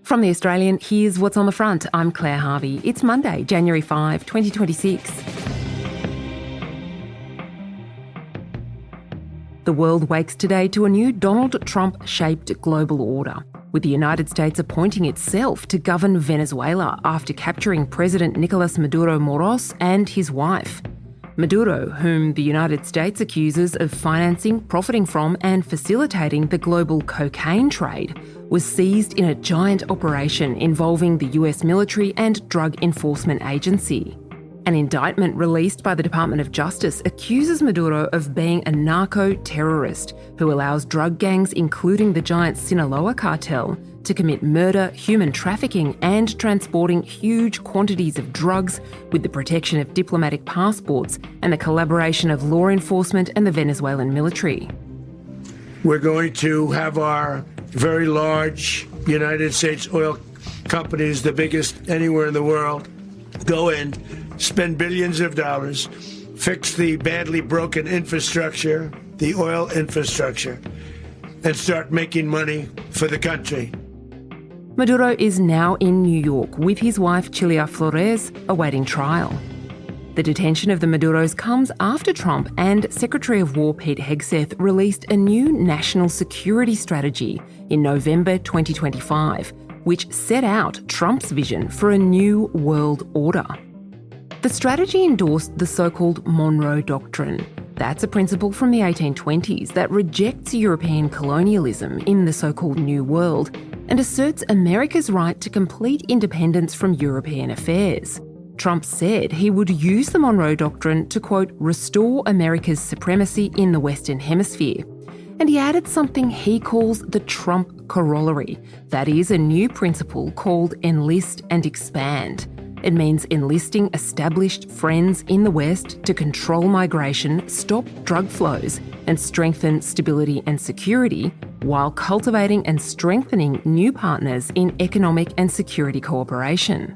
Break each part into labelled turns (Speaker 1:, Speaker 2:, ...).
Speaker 1: From The Australian, here's what's on the front. I'm Claire Harvey. It's Monday, January 5, 2026. The world wakes today to a new Donald Trump-shaped global order, with the United States appointing itself to govern Venezuela after capturing President Nicolas Maduro Moros and his wife. Maduro, whom the United States accuses of financing, profiting from and facilitating the global cocaine trade, was seized in a giant operation involving the US military and Drug Enforcement Agency. An indictment released by the Department of Justice accuses Maduro of being a narco-terrorist who allows drug gangs, including the giant Sinaloa cartel, to commit murder, human trafficking and transporting huge quantities of drugs with the protection of diplomatic passports and the collaboration of law enforcement and the Venezuelan military.
Speaker 2: We're going to have our very large United States oil companies, the biggest anywhere in the world, go in, spend billions of dollars, fix the badly broken infrastructure, the oil infrastructure, and start making money for the country.
Speaker 1: Maduro is now in New York with his wife Chilia Flores awaiting trial. The detention of the Maduros comes after Trump and Secretary of War Pete Hegseth released a new national security strategy in November 2025, which set out Trump's vision for a new world order. The strategy endorsed the so-called Monroe Doctrine. That's a principle from the 1820s that rejects European colonialism in the so-called New World and asserts America's right to complete independence from European affairs. Trump said he would use the Monroe Doctrine to, quote, restore America's supremacy in the Western Hemisphere. And he added something he calls the Trump corollary. That is a new principle called enlist and expand. It means enlisting established friends in the West to control migration, stop drug flows, and strengthen stability and security, while cultivating and strengthening new partners in economic and security cooperation.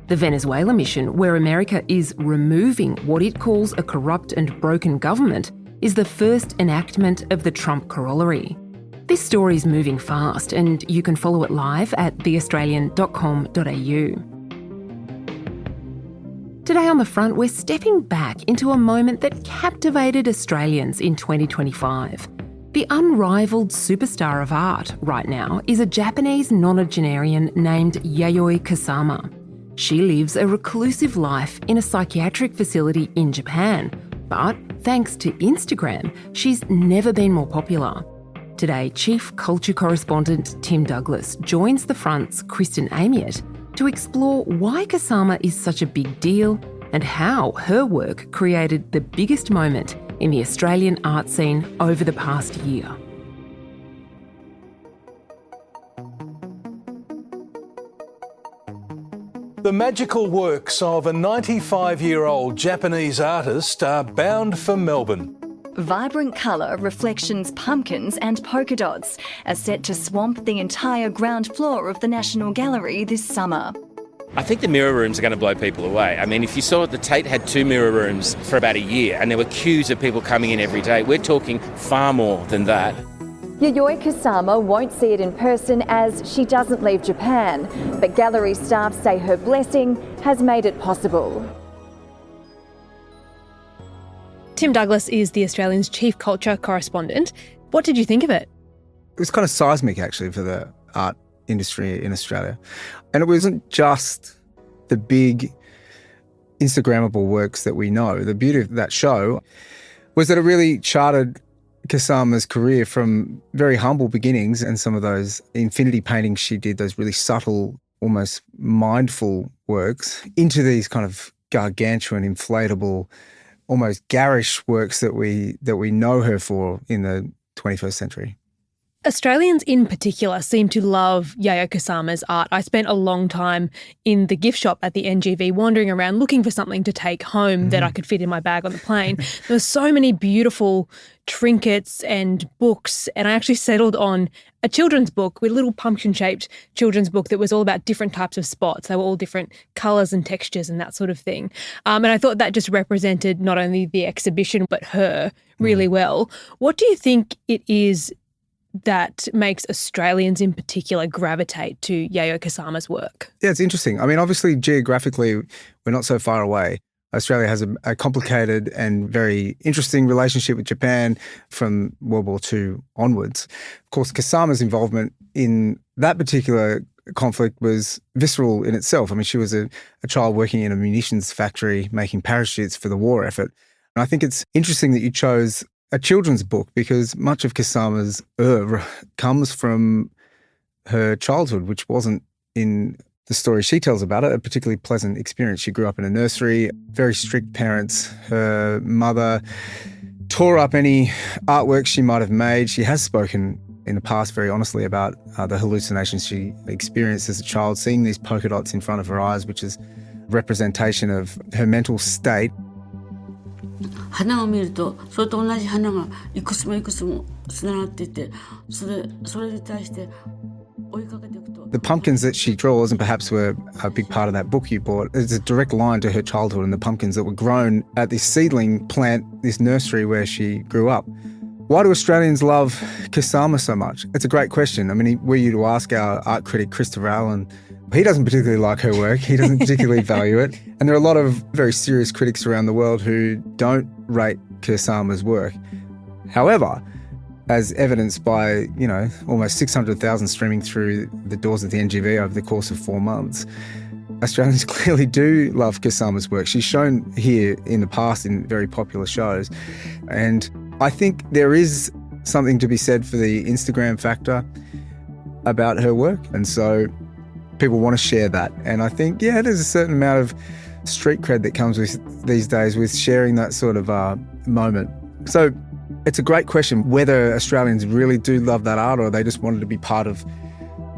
Speaker 1: The Venezuela mission, where America is removing what it calls a corrupt and broken government, is the first enactment of the Trump corollary. This story is moving fast, and you can follow it live at theaustralian.com.au. Today on the front, we're stepping back into a moment that captivated Australians in 2025. The unrivalled superstar of art right now is a Japanese nonagenarian named Yayoi Kusama. She lives a reclusive life in a psychiatric facility in Japan, but thanks to Instagram, she's never been more popular. Today, Chief Culture Correspondent Tim Douglas joins the front's Kristen Amiet to explore why Kusama is such a big deal and how her work created the biggest moment in the Australian art scene over the past year.
Speaker 3: The magical works of a 95-year-old Japanese artist are bound for Melbourne.
Speaker 4: Vibrant colour, reflections, pumpkins and polka dots are set to swamp the entire ground floor of the National Gallery this summer.
Speaker 5: I think the mirror rooms are going to blow people away. I mean, if you saw it, the Tate had 2 mirror rooms for about a year and there were queues of people coming in every day. We're talking far more than that.
Speaker 4: Yayoi Kusama won't see it in person as she doesn't leave Japan, but gallery staff say her blessing has made it possible.
Speaker 6: Tim Douglas is The Australian's chief culture correspondent. What did you think of it?
Speaker 7: It was kind of seismic, actually, for the art industry in Australia. And it wasn't just the big Instagrammable works that we know. The beauty of that show was that it really charted Kusama's career from very humble beginnings and some of those infinity paintings she did, those really subtle, almost mindful works, into these kind of gargantuan, inflatable, almost garish works that we know her for in the 21st century.
Speaker 6: Australians in particular seem to love Yayoi Kusama's art. I spent a long time in the gift shop at the NGV wandering around looking for something to take home that I could fit in my bag on the plane. There were so many beautiful trinkets and books, and I actually settled on a children's book, with a little pumpkin-shaped children's book that was all about different types of spots. They were all different colours and textures and that sort of thing. And I thought that just represented not only the exhibition but her really well. What do you think it is that makes Australians in particular gravitate to Yayoi Kusama's work?
Speaker 7: Yeah, it's interesting. I mean, obviously, geographically, we're not so far away. Australia has a complicated and very interesting relationship with Japan from World War II onwards. Of course, Kusama's involvement in that particular conflict was visceral in itself. I mean, she was a child working in a munitions factory making parachutes for the war effort. And I think it's interesting that you chose a children's book because much of Kusama's oeuvre comes from her childhood, which wasn't in the story she tells about it, a particularly pleasant experience. She grew up in a nursery, very strict parents. Her mother tore up any artwork she might have made. She has spoken in the past very honestly about the hallucinations she experienced as a child, seeing these polka dots in front of her eyes, which is representation of her mental state.
Speaker 8: 花を見るとそれと同じ花がいくつもいくつもつながっていて、それに対して追いかけていくと。
Speaker 7: The pumpkins that she draws, and perhaps were a big part of that book you bought, is a direct line to her childhood and the pumpkins that were grown at this seedling plant, this nursery where she grew up. Why do Australians love Kusama so much? It's a great question. I mean, were you to ask our art critic, Christopher Allen, he doesn't particularly like her work. He doesn't particularly value it. And there are a lot of very serious critics around the world who don't rate Kusama's work. However, as evidenced by, almost 600,000 streaming through the doors of the NGV over the course of 4 months, Australians clearly do love Kusama's work. She's shown here in the past in very popular shows. And I think there is something to be said for the Instagram factor about her work. And so people want to share that. And I think, there's a certain amount of street cred that comes with these days with sharing that sort of moment. So it's a great question whether Australians really do love that art or they just wanted to be part of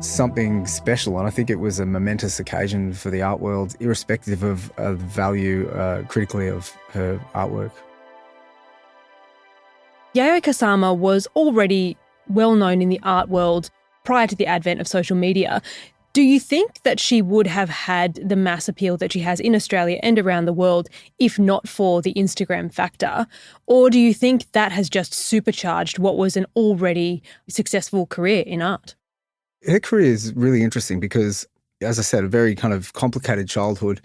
Speaker 7: something special. And I think it was a momentous occasion for the art world, irrespective of the value critically of her artwork.
Speaker 6: Yayoi Kusama was already well known in the art world prior to the advent of social media. Do you think that she would have had the mass appeal that she has in Australia and around the world if not for the Instagram factor? Or do you think that has just supercharged what was an already successful career in art?
Speaker 7: Her career is really interesting because, as I said, a very kind of complicated childhood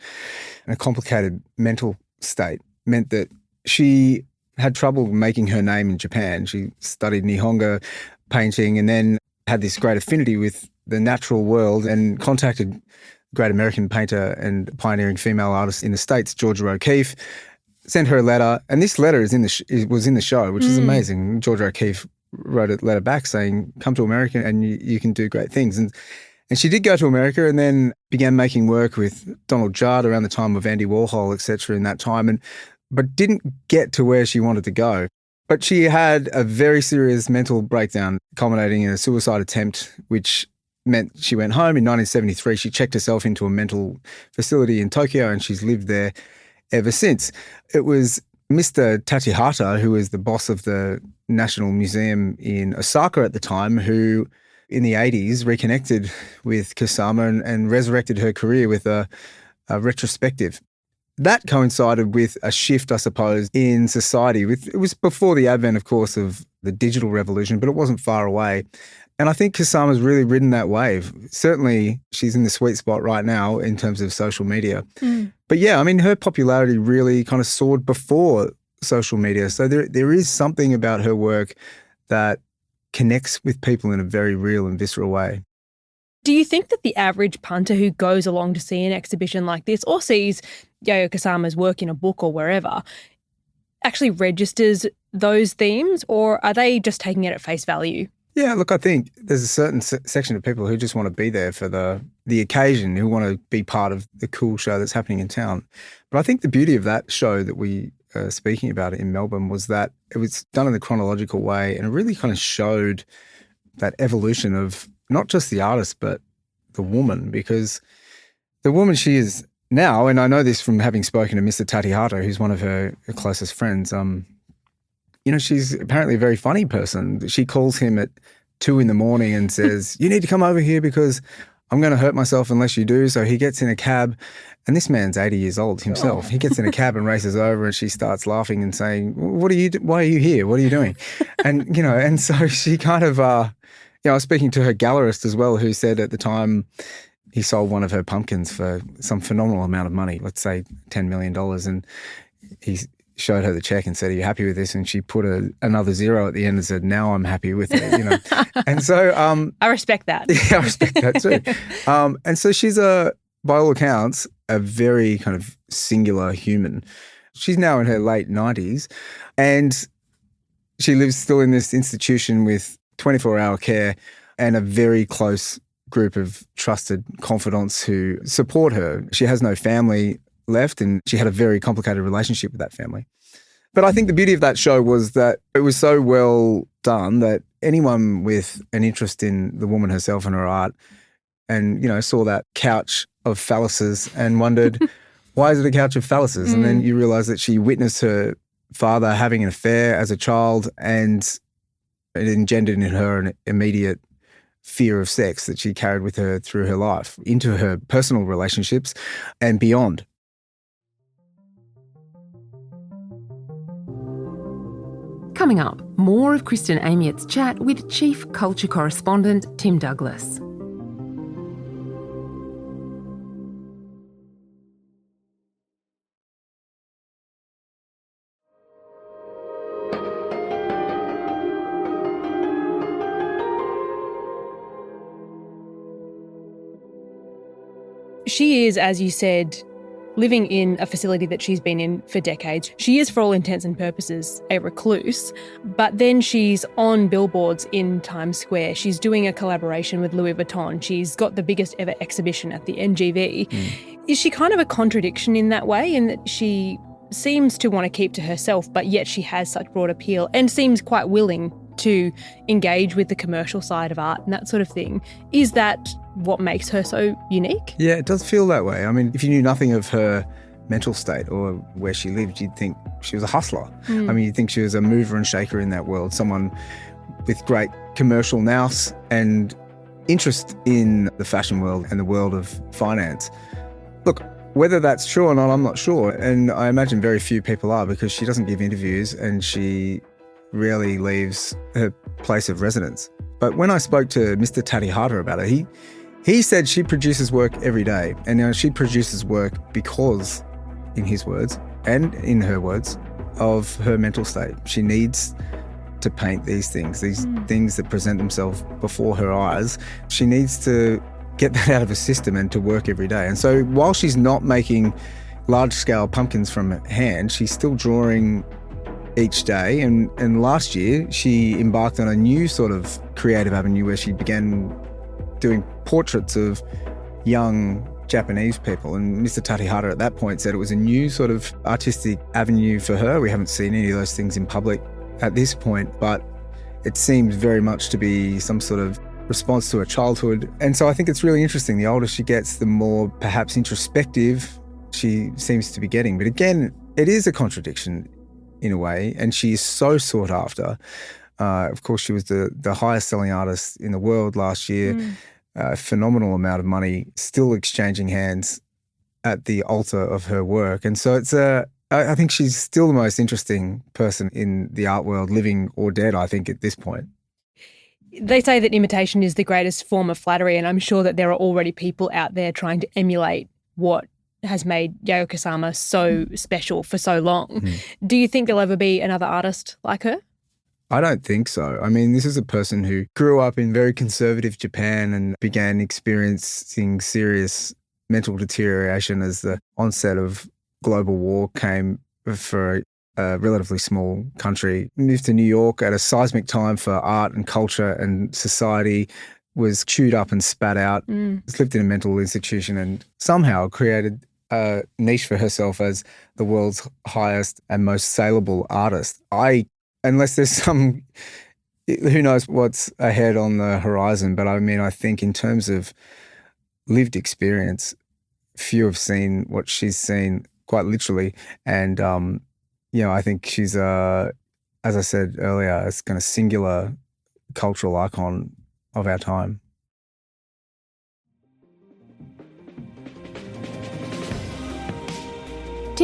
Speaker 7: and a complicated mental state meant that she had trouble making her name in Japan. She studied Nihongo painting and then had this great affinity with the natural world and contacted great American painter and pioneering female artist in the States, Georgia O'Keeffe, sent her a letter. And this letter was in the show, which is amazing. Georgia O'Keeffe wrote a letter back saying, come to America and you can do great things. And she did go to America and then began making work with Donald Judd around the time of Andy Warhol, etc. in that time, but didn't get to where she wanted to go. But she had a very serious mental breakdown culminating in a suicide attempt, which meant she went home in 1973. She checked herself into a mental facility in Tokyo and she's lived there ever since. It was Mr. Tachihata, who was the boss of the National Museum in Osaka at the time, who in the 80s reconnected with Kusama and resurrected her career with a retrospective. That coincided with a shift, I suppose, in society. It was before the advent, of course, of the digital revolution, but it wasn't far away. And I think Kusama's really ridden that wave. Certainly, she's in the sweet spot right now in terms of social media. But yeah, I mean, her popularity really kind of soared before social media. So there is something about her work that connects with people in a very real and visceral way.
Speaker 6: Do you think that the average punter who goes along to see an exhibition like this or sees Yayoi Kusama's work in a book or wherever actually registers those themes, or are they just taking it at face value?
Speaker 7: Yeah, look, I think there's a certain section of people who just want to be there for the occasion, who want to be part of the cool show that's happening in town. But I think the beauty of that show that we are speaking about in Melbourne was that it was done in a chronological way and it really kind of showed that evolution of not just the artist, but the woman, because the woman she is now, and I know this from having spoken to Mr. Tachihata, who's one of her closest friends, she's apparently a very funny person. She calls him at 2 a.m. and says, you need to come over here because I'm going to hurt myself unless you do. So he gets in a cab, and this man's 80 years old himself. He gets in a cab and races over, and she starts laughing and saying, why are you here? What are you doing? And, and so she kind of, I was speaking to her gallerist as well, who said at the time he sold one of her pumpkins for some phenomenal amount of money, let's say $10 million. And he showed her the check and said, "Are you happy with this?" And she put another zero at the end and said, "Now I'm happy with it." And so
Speaker 6: I respect that.
Speaker 7: Yeah, I respect that too. And so she's by all accounts, a very kind of singular human. She's now in her late 90s, and she lives still in this institution with 24-hour care and a very close group of trusted confidants who support her. She has no family left, and she had a very complicated relationship with that family. But I think the beauty of that show was that it was so well done that anyone with an interest in the woman herself and her art and, saw that couch of phalluses and wondered, why is it a couch of phalluses? And then you realise that she witnessed her father having an affair as a child, and it engendered in her an immediate fear of sex that she carried with her through her life, into her personal relationships and beyond.
Speaker 1: Coming up, more of Kristen Amiet's chat with Chief Culture Correspondent Tim Douglas.
Speaker 6: She is, as you said, living in a facility that she's been in for decades. She is, for all intents and purposes, a recluse, but then she's on billboards in Times Square. She's doing a collaboration with Louis Vuitton. She's got the biggest ever exhibition at the NGV. Is she kind of a contradiction in that way, in that she seems to want to keep to herself, but yet she has such broad appeal and seems quite willing to engage with the commercial side of art and that sort of thing? Is that what makes her so unique?
Speaker 7: Yeah, it does feel that way. I mean, if you knew nothing of her mental state or where she lived, you'd think she was a hustler. I mean, you'd think she was a mover and shaker in that world, someone with great commercial nous and interest in the fashion world and the world of finance. Look, whether that's true or not, I'm not sure. And I imagine very few people are, because she doesn't give interviews and she rarely leaves her place of residence. But when I spoke to Mr. Tatihata about it, he said she produces work every day. And she produces work because, in his words and in her words, of her mental state. She needs to paint these things that present themselves before her eyes. She needs to get that out of her system and to work every day. And so while she's not making large-scale pumpkins from hand, she's still drawing each day. And last year, she embarked on a new sort of creative avenue where she began doing portraits of young Japanese people. And Mr. Tatihata at that point said it was a new sort of artistic avenue for her. We haven't seen any of those things in public at this point, but it seems very much to be some sort of response to her childhood. And so I think it's really interesting. The older she gets, the more perhaps introspective she seems to be getting. But again, it is a contradiction in a way, and she is so sought after. Of course, she was the highest selling artist in the world last year. A phenomenal amount of money still exchanging hands at the altar of her work. And so I think she's still the most interesting person in the art world, living or dead, I think, at this point.
Speaker 6: They say that imitation is the greatest form of flattery, and I'm sure that there are already people out there trying to emulate what has made Yayoi Kusama so special for so long. Do you think there'll ever be another artist like her?
Speaker 7: I don't think so. I mean, this is a person who grew up in very conservative Japan and began experiencing serious mental deterioration as the onset of global war came for a relatively small country. Moved to New York at a seismic time for art and culture and society, was chewed up and spat out, lived in a mental institution, and somehow created a niche for herself as the world's highest and most saleable artist. Unless there's who knows what's ahead on the horizon, but I mean, I think in terms of lived experience, few have seen what she's seen, quite literally. And, I think she's, as I said earlier, a kind of singular cultural icon of our time.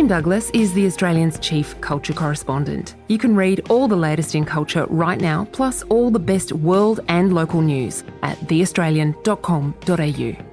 Speaker 1: Tim Douglas is The Australian's chief culture correspondent. You can read all the latest in culture right now, plus all the best world and local news at theaustralian.com.au.